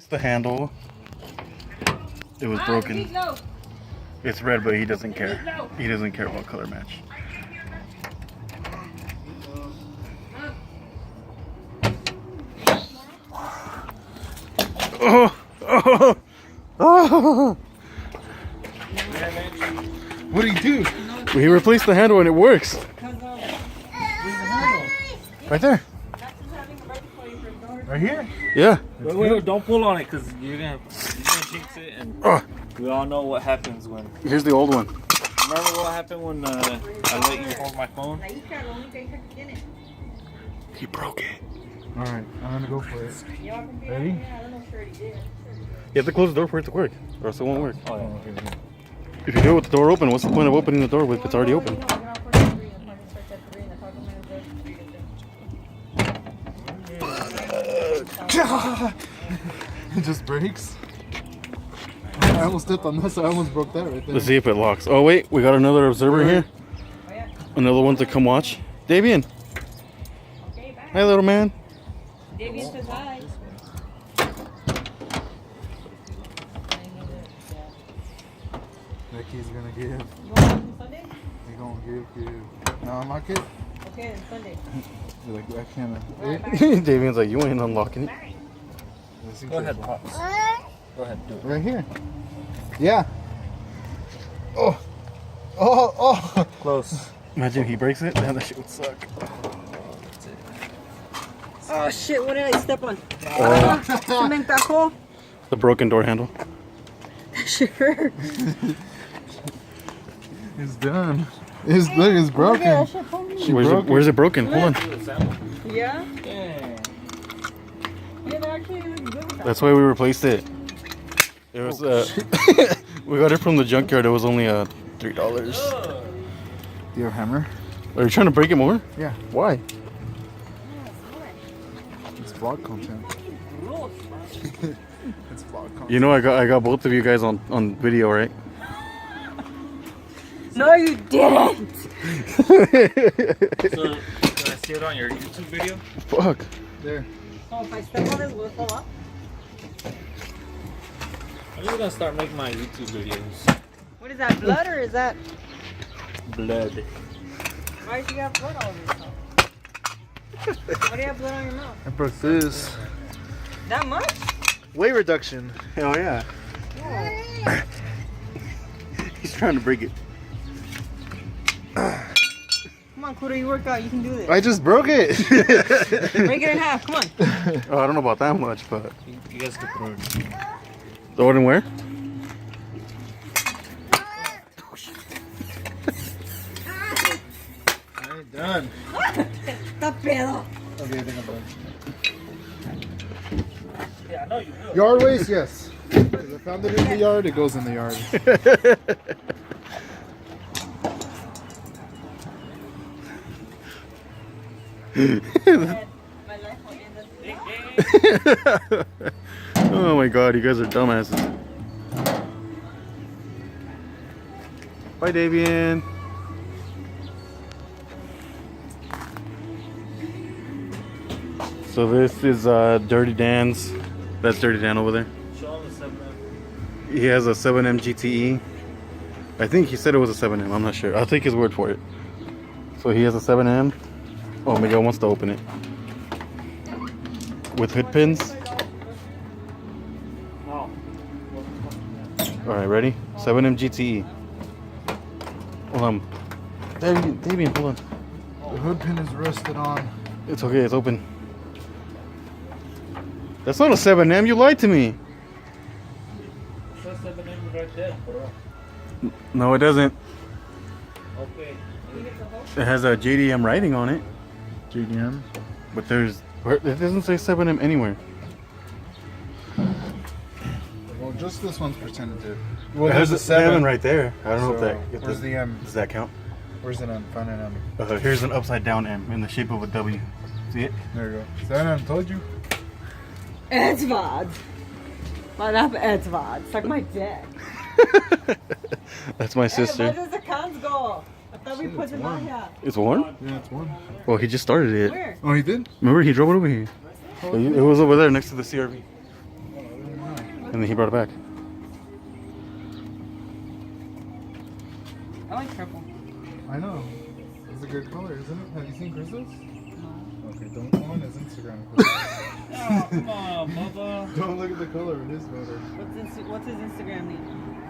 It's the handle. It was broken. It's red, but he doesn't care. He doesn't care about color match. Oh! Oh! Oh! What do you do? He replaced the handle and it works. Right there. Right here? Yeah. Wait, don't pull on it because you're gonna jinx it, and we all know what happens when. Here's the old one. Remember what happened when I let you hold my phone? He broke it. All right, I'm gonna go for it. Ready? You have to close the door for it to work, or else it won't work. Oh, yeah. If you do it with the door open, what's the point of opening the door if it's already open? It just breaks. I almost stepped on this. I almost broke that right there. Let's see if it locks. Oh wait, we got another observer here. Another one to come watch. Davian. Hi, little man. Davian says hi. Becky's gonna give. You want to Sunday? He's gonna give. No, unlock it. Okay, then Sunday. You're like, I can't. Davian's like, you ain't unlocking it. Go ahead, Pops. Go ahead, do it. Right here. Yeah. Oh. Oh, oh. Close. Imagine he breaks it. Damn, that shit would suck. Oh shit, what did I step on? Cementajo. The broken door handle. That shit hurt. It's done. It's broken. Where's it broken? Hold on. Yeah? Yeah. It actually looks good. That's why we replaced it. It was we got it from the junkyard. It was only $3. Do you have a hammer? Are you trying to break it more? Yeah. Why? It's vlog content. It's vlog content. You know I got both of you guys on video, right? No, you didn't. So, can I see it on your YouTube video? Fuck. There. Oh, if I step on this, will it fall off? I'm just gonna start making my YouTube videos. What is that, blood or is that... Blood. Why do you have blood all over yourself? Why do you have blood on your mouth? I broke this. That much? Weight reduction. Hell yeah. Oh. He's trying to break it. Come on, Kudo, you work out. You can do this. I just broke it. Break it in half. Come on. Oh, I don't know about that much, but You guys can throw it. throw it in where? I ain't done. Está pedo. Okay, I think I'm done. Yeah, I know you will. Yard waste, yes. If I found it in the yard, it goes in the yard. Oh my god, you guys are dumbasses. Bye, Davian. So this is Dirty Dan's. That's Dirty Dan over there. Show him the 7M. He has a 7M GTE. I think he said it was a 7M. I'm not sure. I'll take his word for it. So he has a 7M. Oh, Miguel wants to open it. With hood pins. Alright, ready? 7M GTE. Hold on. Davian, hold on. The hood pin is rusted on. It's okay, it's open. That's not a 7M, you lied to me. It says 7M right there, bro. No, it doesn't. Okay. It has a JDM writing on it. JDM. But it doesn't say 7M anywhere. Well, just this one's pretended to. Well, there's a 7 right there. I don't know if So, that. where's the M? Does that count? Where's it on? Find an M. Here's an upside down M in the shape of a W. See it? There you go. Is that an M? Told you? Edward. Man, I'm Edward. Suck my dick. That's my Hey, sister. where does the cans go? I thought we put them on here. It's warm? Yeah, it's one. Well, he just started it. Where? Oh, he did? Remember, he drove it over here. It was over there next to the CRV. And then he brought it back. I like purple. I know. It's a good color, isn't it? Have you seen Chris's? No. Okay, don't go on his Instagram. Chris. Oh, come on, Bubba. Don't look at the color of his photo. What's his Instagram name?